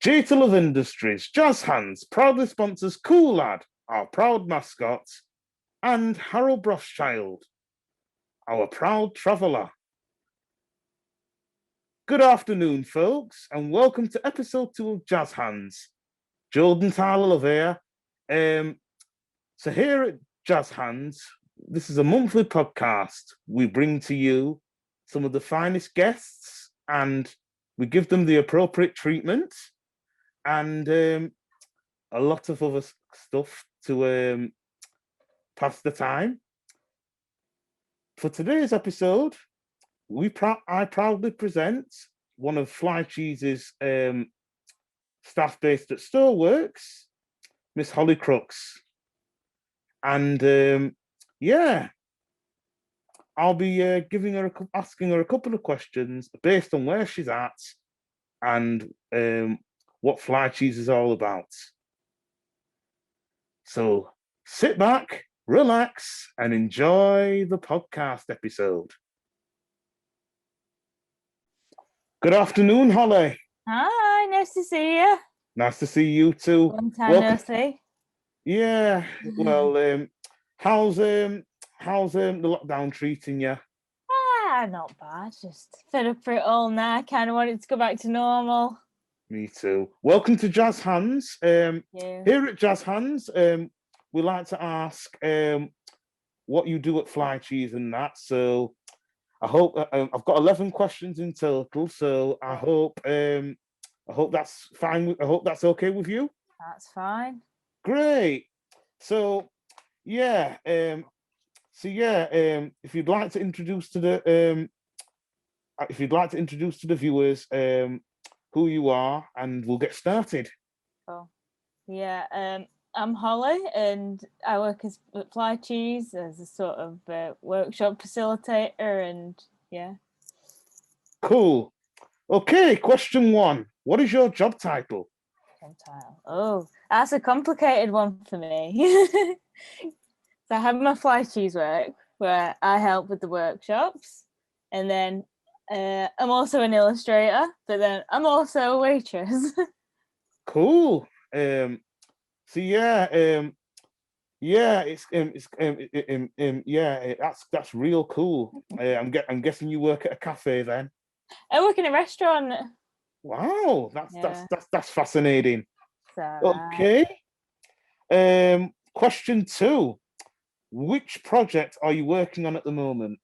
J to Love Industries, JazzHandz proudly sponsors Cool Lad, our proud mascot, and Harold Rothschild, our proud traveller. Good afternoon, folks, and welcome to episode 2 of JazzHandz. Jordan Tyler Love here. So here at JazzHandz, this is a monthly podcast. We bring to you some of the finest guests and we give them the appropriate treatment and a lot of other stuff to pass the time. For today's episode, I proudly present one of Flycheese's staff based at Storeworks, Miss Holly Crookes. And I'll be asking her a couple of questions based on where she's at and what Flycheese is all about. So sit back, relax, and enjoy the podcast episode. Good afternoon, Holly. Hi, nice to see you. Nice to see you too. Long time no see. Yeah, well, how's the lockdown treating you? Not bad. Just fed up for it all now. Kind of wanted to go back to normal. Me too. Welcome to JazzHandz. Here at JazzHandz, we like to ask what you do at Flycheese and that. So I hope I've got 11 questions in total. So I hope that's fine. I hope that's okay with you. That's fine. Great. So if you'd like to introduce to the viewers who you are, and we'll get started. Oh, yeah. I'm Holly, and I work at Flycheese as a sort of workshop facilitator, and yeah. Cool. Okay. Question 1. What is your job title? Oh, that's a complicated one for me. So I have my Flycheese work where I help with the workshops, and then I'm also an illustrator, but then I'm also a waitress. Cool. That's real cool. I'm guessing you work at a cafe then. I work in a restaurant. Wow, that's fascinating. Okay. Question 2. Which project are you working on at the moment?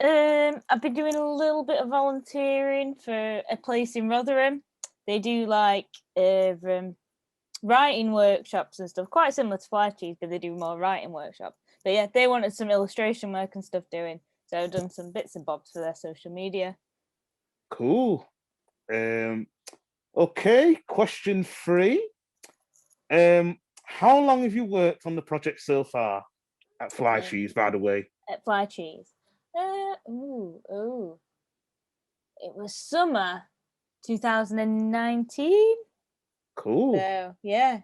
I've been doing a little bit of volunteering for a place in Rotherham. They do like writing workshops and stuff, quite similar to Flycheese, but they do more writing workshops. But yeah, they wanted some illustration work and stuff doing, so I've done some bits and bobs for their social media. Cool. Okay, question 3. How long have you worked on the project so far at Flycheese, by the way? At Flycheese? It was summer 2019. Cool. So yeah,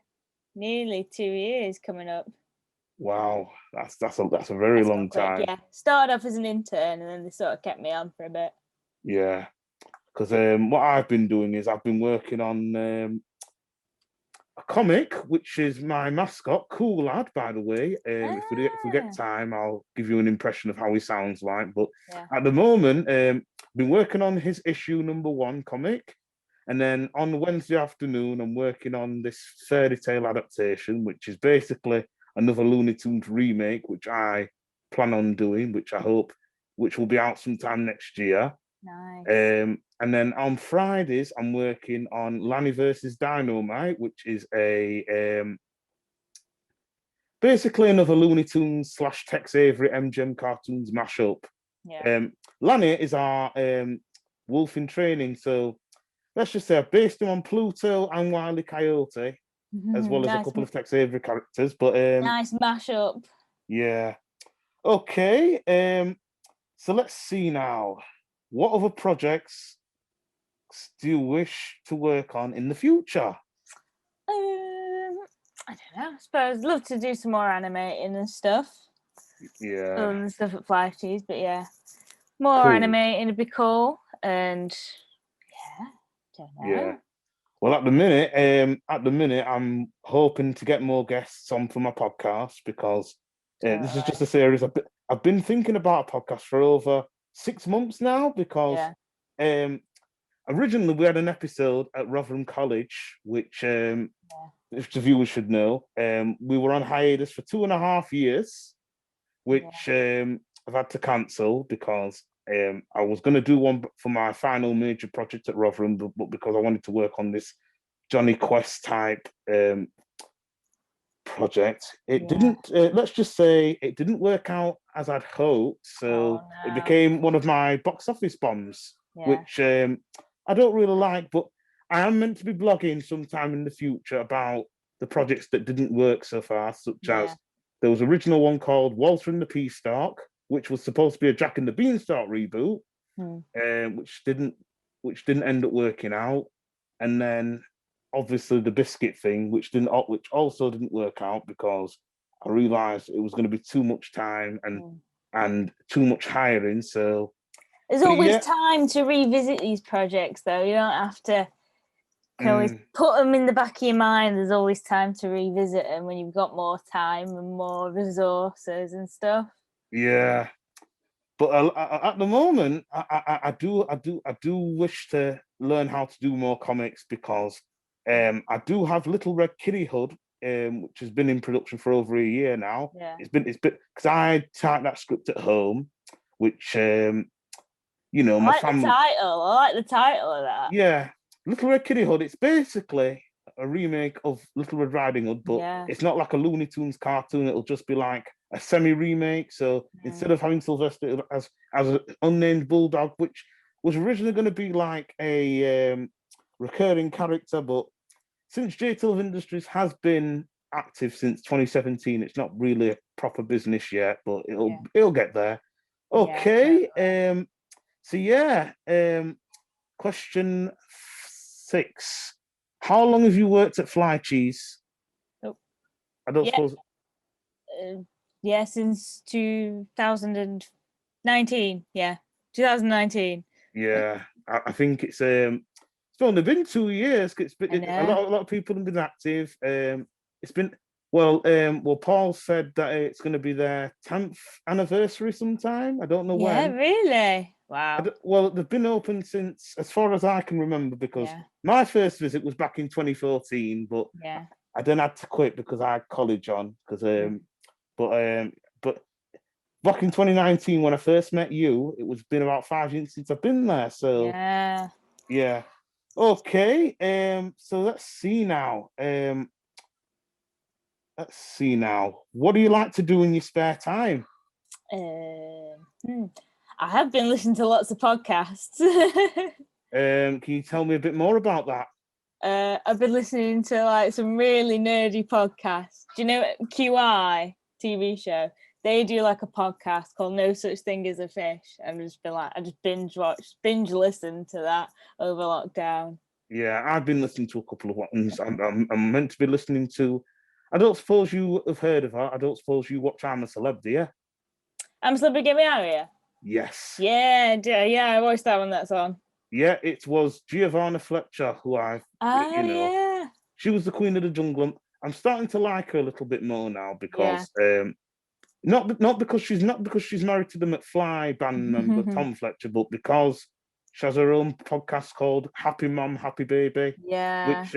nearly 2 years coming up. Wow, that's a very long time. Yeah, started off as an intern and then they sort of kept me on for a bit. Yeah, because what I've been doing is I've been working on a comic, which is my mascot, Cool Lad, by the way. If we get time, I'll give you an impression of how he sounds like. But at the moment, I've been working on his issue number 1 comic. And then on Wednesday afternoon, I'm working on this fairy tale adaptation, which is basically another Looney Tunes remake, which I plan on doing, which will be out sometime next year. Nice. And then on Fridays, I'm working on Lanny versus Dynamite, which is basically another Looney Tunes / Tex Avery MGM cartoons mashup. Yeah. Lanny is our wolf in training, so let's just say I've based him on Pluto and Wile E. Coyote, as well as a couple of Tex Avery characters. But nice mashup. Yeah. Okay. So let's see now. What other projects do you wish to work on in the future? I don't know. I suppose I'd love to do some more animating and stuff. Yeah. And stuff at Flycheese, but yeah, more animating would be cool. And yeah, don't know. Yeah. Well, at the minute, I'm hoping to get more guests on for my podcast because this is Alright. just a series. I've been thinking about a podcast for over 6 months now because Yeah. originally we had an episode at Rotherham College, which if the viewers should know, we were on hiatus for 2.5 years, which I've had to cancel because I was going to do one for my final major project at Rotherham, but because I wanted to work on this Johnny Quest type project, it didn't. Let's just say it didn't work out as I'd hoped. So it became one of my box office bombs, which I don't really like. But I am meant to be blogging sometime in the future about the projects that didn't work so far, such as there was an original one called Walter and the Peastalk, which was supposed to be a Jack and the Beanstalk reboot, which didn't end up working out, and then obviously the biscuit thing, which also didn't work out because I realised it was going to be too much time and too much hiring. So there's always time to revisit these projects, though. You don't have to. You can always put them in the back of your mind. There's always time to revisit them when you've got more time and more resources and stuff. Yeah, but at the moment, I do wish to learn how to do more comics because I do have Little Red Kitty Hood, which has been in production for over a year now. Yeah. It's been because I typed that script at home, which my family. I like the title of that. Yeah, Little Red Kitty Hood. It's basically a remake of Little Red Riding Hood, but it's not like a Looney Tunes cartoon. It'll just be like a semi-remake. So instead of having Sylvester as an unnamed bulldog, which was originally going to be like a recurring character, but since J12 Industries has been active since 2017, it's not really a proper business yet, but it'll get there. Okay. Question 6. How long have you worked at Flycheese? I don't suppose. Since 2019. Yeah, 2019. Yeah, I think it's only been 2 years. It's been a lot of people have been active. It's been Paul said that it's going to be their 10th anniversary sometime. I don't know when. Yeah, really. Wow. Well, they've been open since, as far as I can remember, because my first visit was back in 2014, but I then had to quit because I had college on. But back in 2019, when I first met you, it was been about 5 years since I've been there. So yeah. Okay. So let's see now. What do you like to do in your spare time? I have been listening to lots of podcasts. Can you tell me a bit more about that? I've been listening to like some really nerdy podcasts. Do you know QI TV show? They do like a podcast called No Such Thing as a Fish. And I just binge listen to that over lockdown. Yeah, I've been listening to a couple of ones. I'm meant to be listening to. I don't suppose you have heard of her. I don't suppose you watch I'm a Celeb, do you? I'm a Celeb, Get Me Out of Here. Yes. Yeah, I watched that one. That's on. Yeah, it was Giovanna Fletcher who she was the Queen of the Jungle. I'm starting to like her a little bit more now because not because she's married to the McFly band member Tom Fletcher, but because she has her own podcast called Happy Mom, Happy Baby. Yeah. Which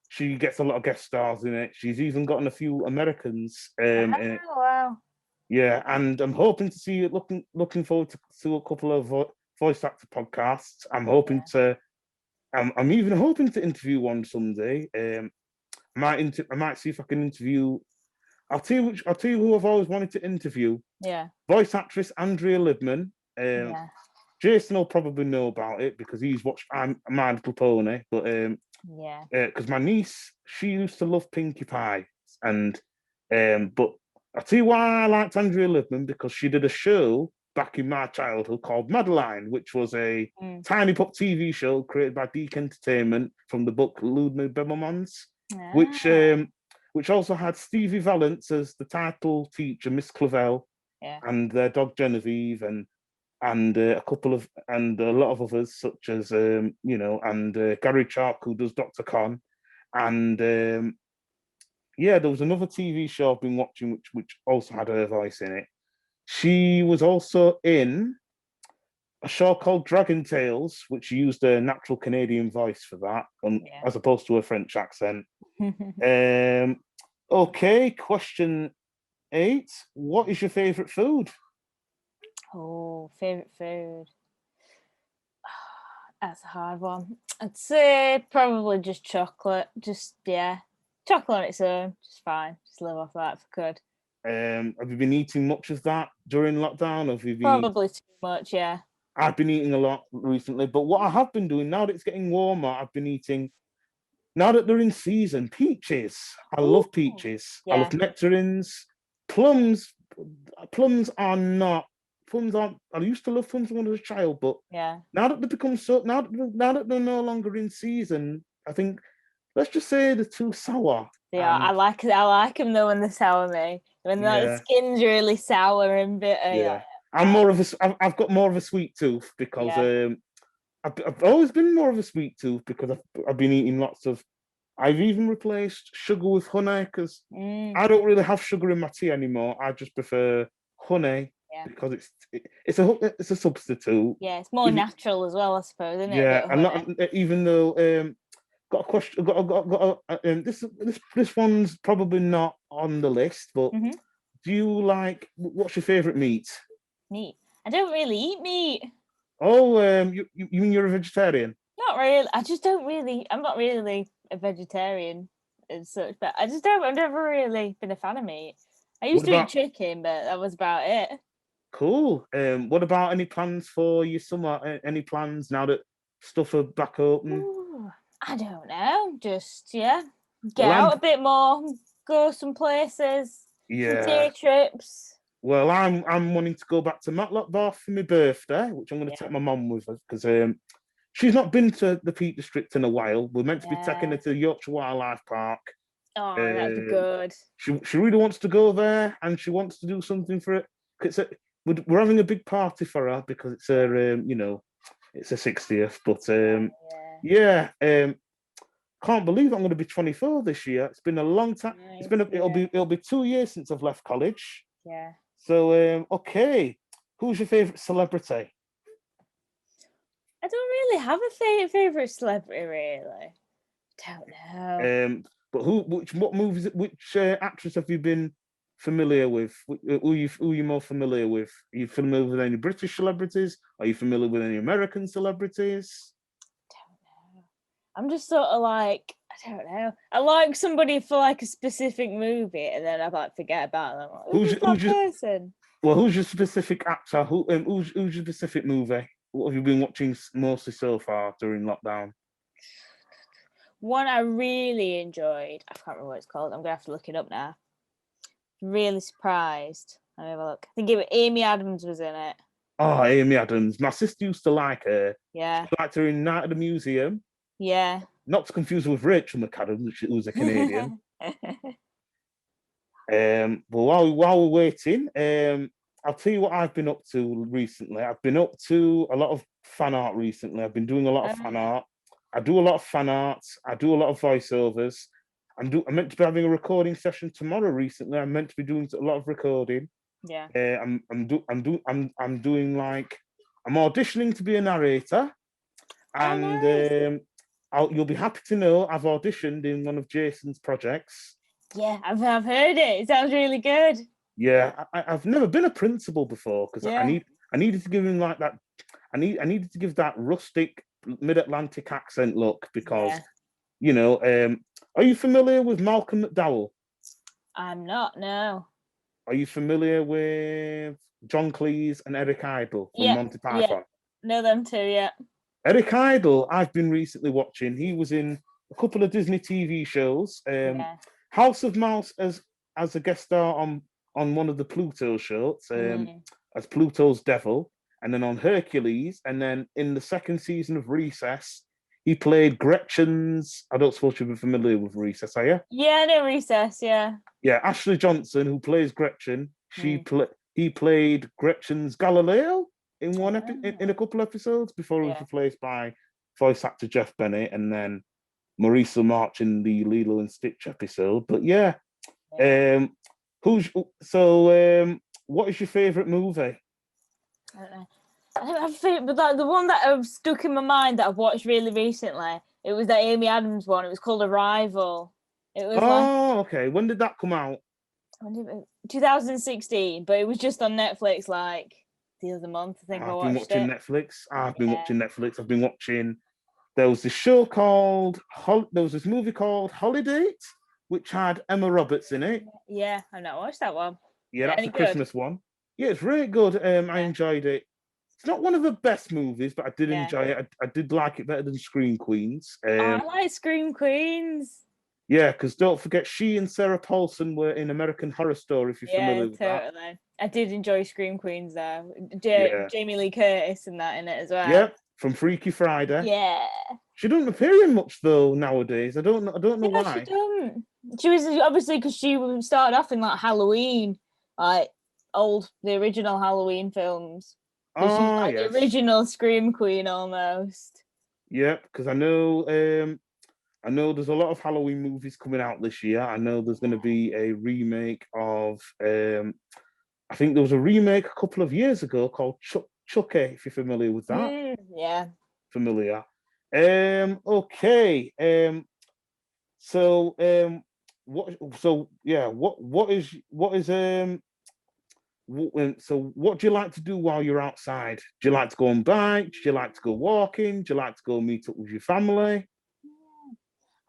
she gets a lot of guest stars in it. She's even gotten a few Americans in it. Wow. Yeah, and I'm hoping to see it. Looking forward to a couple of voice actor podcasts. I'm hoping to. I'm even hoping to interview one someday. I might see if I can interview. I'll tell you who I've always wanted to interview. Yeah. Voice actress Andrea Libman. Jason will probably know about it because he's watched My Little Pony. But because my niece, she used to love Pinkie Pie, and but I'll tell you why I liked Andrea Libman, because she did a show back in my childhood called Madeline, which was a tiny pop TV show created by Deek Entertainment from the book Ludmilla Bemelmans, which also had Stevie Valance as the title teacher, Miss Clavel, and their dog Genevieve, and and a lot of others, such as Gary Chalk, who does Dr. Con, and there was another TV show I've been watching which also had her voice in it. She was also in a show called Dragon Tales, which used a natural Canadian voice for that, as opposed to a French accent. Okay, question 8. What is your favorite food? Oh, favorite food. That's a hard one. I'd say probably just chocolate. Chocolate on its own, just fine. Just live off that if I could. Have you been eating much of that during lockdown? Have you been probably too much? Yeah. I've been eating a lot recently, but what I have been doing now that it's getting warmer, I've been eating. Now that they're in season, peaches. I love peaches. Yeah. I love nectarines. Plums. Plums are not. Plums aren't. I used to love plums when I was a child, but now that they become now that they're no longer in season, I think let's just say they're too sour. Yeah, I like them though when they're sour. When the skin's really sour and bitter. Yeah, I've got more of a sweet tooth because I've always been more of a sweet tooth because I've been eating lots of. I've even replaced sugar with honey because I don't really have sugar in my tea anymore. I just prefer honey because it's a substitute. Yeah, it's more natural as well, I suppose, isn't it? Yeah, and not, even though got a question. This one's probably not on the list, but do you like? What's your favorite meat? Meat. I don't really eat meat. Oh, you mean you're a vegetarian? Not really. I just don't really. I'm not really a vegetarian as such, but I've never really been a fan of meat. I used to eat chicken, but that was about it. Cool. What about any plans for your summer? Any plans now that stuff are back open? Ooh, I don't know. Just get out a bit more, go some places, some day trips. Well, I'm wanting to go back to Matlock Bath for my birthday, which I'm going to take my mum with us because she's not been to the Peak District in a while. We're meant to be taking her to the Yorkshire Wildlife Park. Oh, that'd be good. She really wants to go there, and she wants to do something for it. We're having a big party for her because it's her, it's her 60th. But can't believe I'm going to be 24 this year. It's been a long time. It'll be 2 years since I've left college. Yeah. So okay, who's your favorite celebrity? I don't really have a favorite celebrity, really. Don't know. But which actress have you been familiar with? Who are you more familiar with? Are you familiar with any British celebrities? Are you familiar with any American celebrities? Don't know. I'm just sort of like, I don't know. I like somebody for like a specific movie, and then I like forget about them. Who's that person? Well, who's your specific actor? Who's your specific movie? What have you been watching mostly so far during lockdown? One I really enjoyed. I can't remember what it's called. I'm gonna have to look it up now. Really surprised. Let me have a look. I think Amy Adams was in it. Oh, Amy Adams. My sister used to like her. Yeah. She liked her in Night at the Museum. Yeah. Not to confuse with Rachel McAdams, who's a Canadian. But while we're waiting, I'll tell you what I've been up to recently. I've been up to a lot of fan art recently. I've been doing a lot of fan art. I do a lot of fan art. I do a lot of voiceovers. I'm meant to be having a recording session tomorrow. Recently, I'm meant to be doing a lot of recording. Yeah. I'm doing like I'm auditioning to be a narrator, and you'll be happy to know I've auditioned in one of Jason's projects. Yeah, I've heard it. It sounds really good. Yeah, I've never been a principal before because I needed to give him like that. I needed to give that rustic mid-Atlantic accent look because, are you familiar with Malcolm McDowell? I'm not, no. Are you familiar with John Cleese and Eric Idle from Monty Python? Yeah. Know them too, yeah. Eric Idle, I've been recently watching. He was in a couple of Disney TV shows. House of Mouse as a guest star on one of the Pluto shows as Pluto's devil, and then on Hercules, and then in the second season of Recess, he played Gretchen's. I don't suppose you'll be familiar with Recess, are you? Yeah, I know Recess. Yeah. Yeah, Ashley Johnson, who plays Gretchen, he played Gretchen's Galileo. in in a couple episodes before he was replaced by voice actor Jeff Bennett, and then Marisa March in the Lilo and Stitch episode. But yeah, what is your favorite movie? I don't know. I don't have a favorite, but the one that I've stuck in my mind that I've watched really recently, it was that Amy Adams one. It was called Arrival. It was okay. When did that come out? 2016, but it was just on Netflix like the other month. I think I've been watching Netflix. I've been watching. There was this show called. There was this movie called Holiday, which had Emma Roberts in it. Yeah, I've not watched that one. Yeah, that's a Christmas one. Yeah, it's really good. I enjoyed it. It's not one of the best movies, but I did enjoy it. I did like it better than Scream Queens. I like Scream Queens. Yeah, because don't forget, she and Sarah Paulson were in American Horror Story, if you're familiar with that. I did enjoy Scream Queens though. Jamie Lee Curtis and that in it as well. Yeah, from Freaky Friday. Yeah. She doesn't appear in much though nowadays. I don't know why. She don't. She was obviously because she started off in like Halloween, like the original Halloween films. Oh, yes. The original Scream Queen almost. Yeah, because I know there's a lot of Halloween movies coming out this year. I know there's going to be a remake of I think there was a remake a couple of years ago called Chucky, if you're familiar with that. Yeah. Familiar. Okay. So what do you like to do while you're outside? Do you like to go on bike? Do you like to go walking? Do you like to go meet up with your family?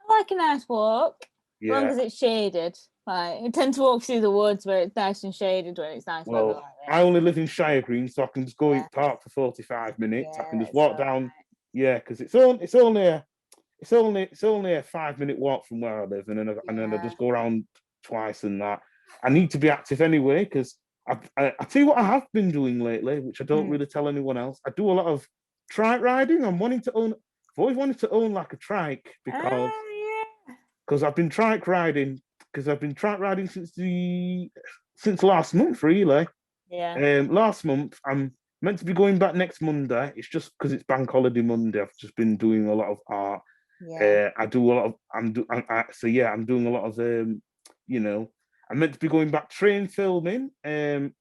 I like a nice walk, as long as it's shaded. Like, I tend to walk through the woods where it's nice and shaded when it's nice weather like this. I only live in Shire Green, so I can just go in park for 45 minutes. I can just walk down. Right. Yeah, because it's only a 5-minute walk from where I live, and then I just go around twice and that. I need to be active anyway, because I tell you what I have been doing lately, which I don't really tell anyone else. I do a lot of trike riding. I've always wanted to own like a trike because I've been trike riding since last month, really. Yeah. Last month, I'm meant to be going back next Monday. It's just because it's Bank Holiday Monday. I've just been doing a lot of art. Yeah. I'm doing a lot of I'm meant to be going back train filming. Have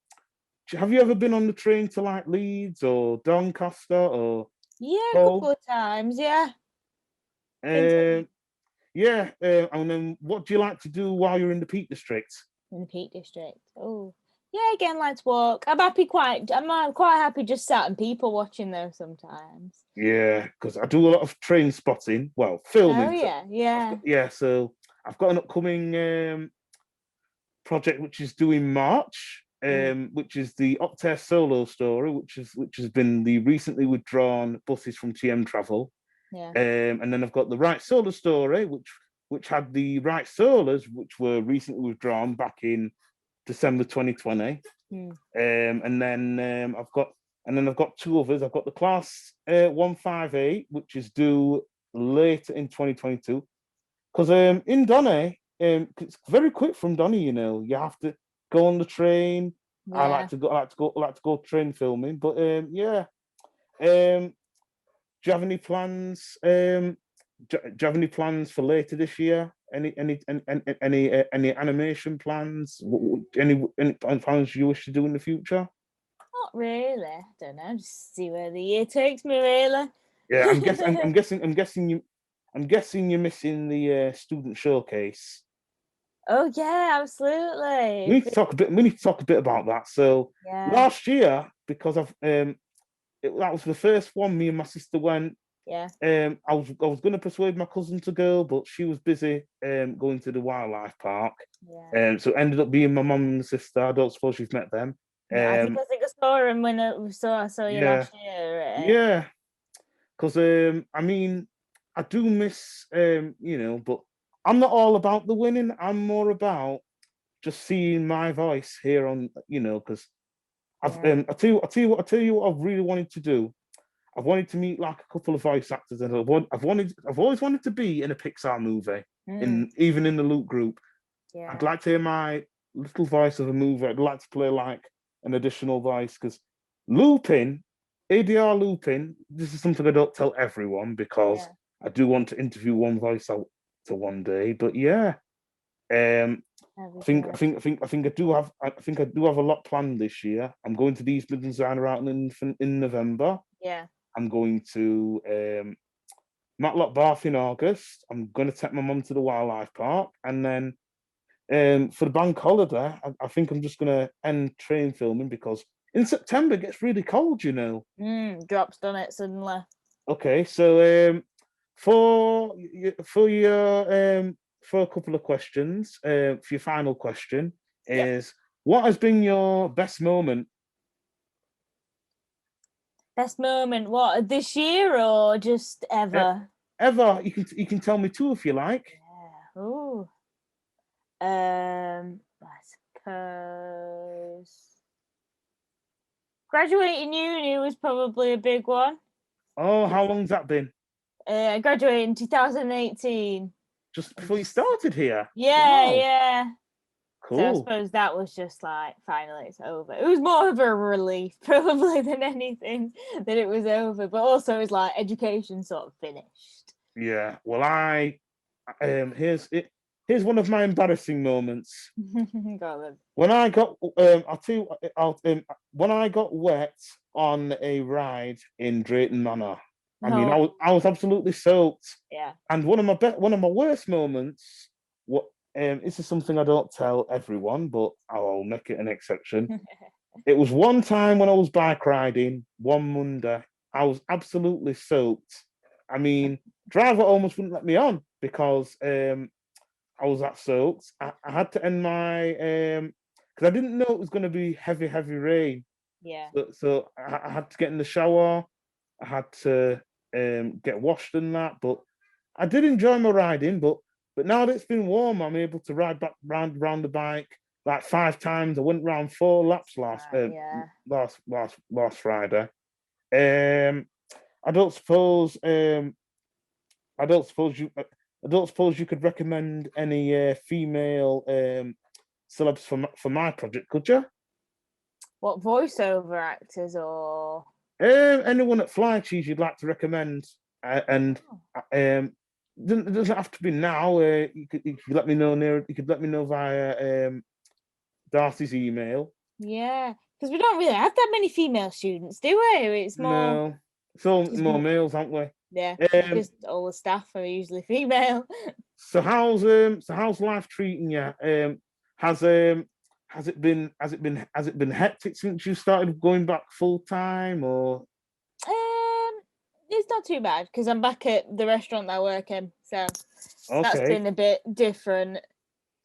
you ever been on the train to like Leeds or Doncaster or? Yeah, a couple of times. Yeah. And then what do you like to do while you're in the Peak District? In the Peak District. Oh, yeah. Again, like to walk. I'm quite happy just sat and people watching though sometimes. Yeah, because I do a lot of train spotting. Well, filming. Oh yeah. So I've got an upcoming project which is due in March, which is the Octave Solo Story, which has been the recently withdrawn buses from TM Travel. Yeah. And then I've got the Right Solar Story, which had the Right Solars, which were recently withdrawn back in December 2020. And then I've got two others. I've got the Class 158, which is due later in 2022. Because in Donny, it's very quick from Donny. You have to go on the train. Yeah. I like to go train filming. But do you have any plans? Do you have any plans for later this year? Any animation plans? Any plans you wish to do in the future? Not really. I don't know. Just see where the year takes me. Really. Yeah, I'm guessing you're missing the student showcase. Oh yeah, absolutely. We need to talk a bit about that. So last year, because that was the first one. Me and my sister went. Yeah. I was going to persuade my cousin to go, but she was busy going to the wildlife park. Yeah. So it ended up being my mum and sister. I don't suppose you've met them. I think I saw him when I saw you last year. Right? Yeah. Because I do miss but I'm not all about the winning. I'm more about just seeing my voice here on because I tell you what I've really wanted to do. I've wanted to meet like a couple of voice actors, and I've always wanted to be in a Pixar movie, even in the Loop group. Yeah. I'd like to hear my little voice of a movie. I'd like to play like an additional voice because looping ADR looping. This is something I don't tell everyone because Yeah. I do want to interview one voice out to one day. But yeah, That'd I be think I good. think I think I think I do have a lot planned this year. I'm going to the East Midlands out in November. Yeah. I'm going to Matlock Bath in August. I'm going to take my mum to the wildlife park, and then for the bank holiday, I think I'm just going to end train filming because in September it gets really cold, you know. Drops done it suddenly. Okay, so for your for a couple of questions, for your final question Yep. is what has been your best moment? Best moment, what, this year or just E- ever? Ever? You can tell me two if you like. Yeah. Ooh. I suppose graduating uni was probably a big one. Oh, how long's that been? I graduated in 2018. Just before you started here. Yeah, Wow, yeah. So I cool. suppose that was just like finally it's over. It was more of a relief probably than anything that it was over, but also it was like education sort of finished. Yeah. Well, here's it. Here's one of my embarrassing moments. Go on When I got, I'll tell you, when I got wet on a ride in Drayton Manor. I then. mean, Oh, I was absolutely soaked. yeah. And one of my worst moments, what this is something I don't tell everyone, but I'll make it an exception. It was one time when I was bike riding one Monday. I was absolutely soaked. I mean, driver almost wouldn't let me on because I was that soaked. I had to end my because I didn't know it was going to be heavy, heavy rain. Yeah. So I had to get in the shower. I had to get washed and that. But I did enjoy my riding. But now that it's been warm, I'm able to ride back round the bike like 5 times. I went round 4 laps Yeah. last Friday. Um, I don't suppose I don't suppose you I don't suppose you could recommend any female celebs for my project, could you? What, voiceover actors or Anyone at Flycheese you'd like to recommend? And oh, it doesn't have to be now. You could let me know near. You could let me know via Darcy's email. yeah, because we don't really have that many female students, do we? It's more No, so just more males, aren't we? yeah, it's Um, just all the staff are usually female. so how's life treating you? Has it been hectic since you started going back full time or It's not too bad because I'm back at the restaurant that I work in, so that's okay? been a bit different.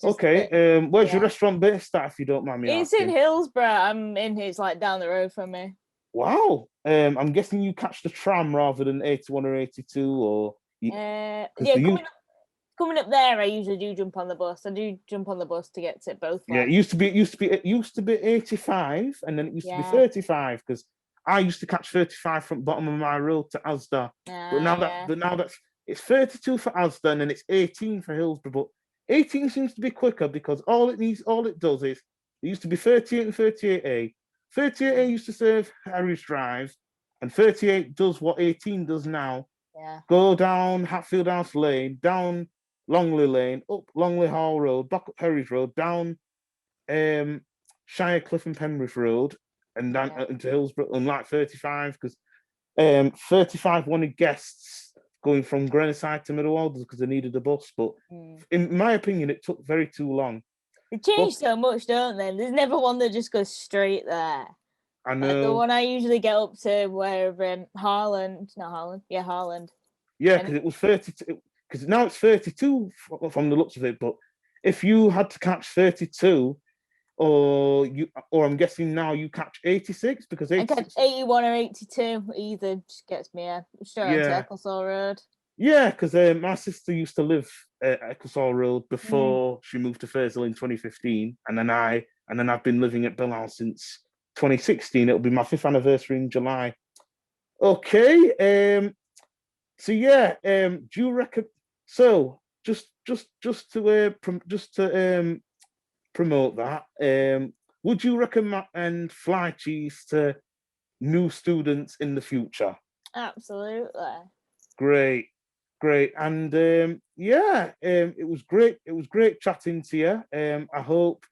Just a Okay. bit, Where's your yeah. restaurant based at, if you don't mind me It's in asking? Hillsborough. I'm in. It's like down the road from me. Wow. I'm guessing you catch the tram rather than 81 or 82, or because Yeah, the you coming up there, I usually do jump on the bus. I do jump on the bus to get to both yeah, ways. it used to be 85, and then it used to be Yeah. 35 because I used to catch 35 from bottom of my road to Asda, Yeah. but now that's it's 32 for Asda and then it's 18 for Hillsborough. But 18 seems to be quicker because all it does is it used to be 38 and 38A. 38A used to serve Harry's Drive, and 38 does what 18 does now. Yeah. Go down Hatfield House Lane, down Longley Lane, up Longley Hall Road, back up Harry's Road, down Shire Cliff and Penrith Road, and down Yeah. into Hillsborough, unlike 35, because 35 wanted guests going from Grenoside to Middle Alders because they needed a bus. But in my opinion, it took very too long. They But change so much, don't they? There's never one that just goes straight there. I Like the know, one I usually get up to where Harland, not Harland, yeah, Harland. yeah, And because it was 32, because now it's 32 from the looks of it. But if you had to catch 32, or I'm guessing now you catch 86 because I catch 86, 81 or 82, either just gets me straight onto yeah. Ecclesall Road. Yeah, because my sister used to live at Ecclesall Road before she moved to Faisal in 2015, and then I've been living at Bilal since 2016. It'll be my 5th anniversary in July. Okay, so yeah, do you reckon? So just to promote that, would you recommend Fly Cheese to new students in the future. Absolutely. Great, great, and it was great. It was great chatting to you. I hope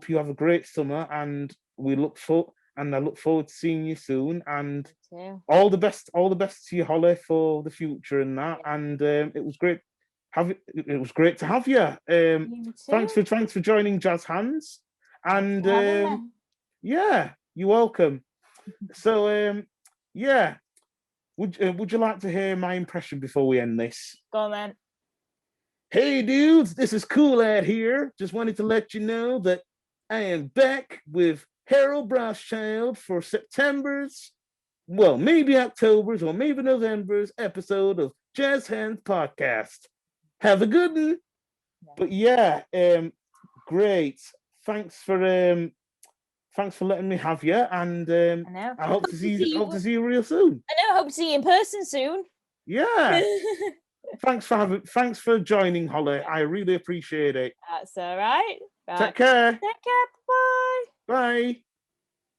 you have a great summer, and I look forward to seeing you soon. And Too. all the best to you, Holly, for the future and that. And it was great. It was great to have you. You Thanks too. for joining JazzHandz. And For having me. yeah, you're welcome. So yeah, would you like to hear my impression before we end this? Go on then. Hey dudes, this is Cool Ad here. Just wanted to let you know that I am back with Harold Braschild for September's, well, maybe October's or maybe November's episode of JazzHandz podcast. Have a good one. But yeah, great. Thanks for letting me have you, and I hope to see you real soon. I know. Hope to see you in person soon. Yeah. Thanks for joining, Holly. I really appreciate it. That's all right. Take care. Take care. Bye. Bye.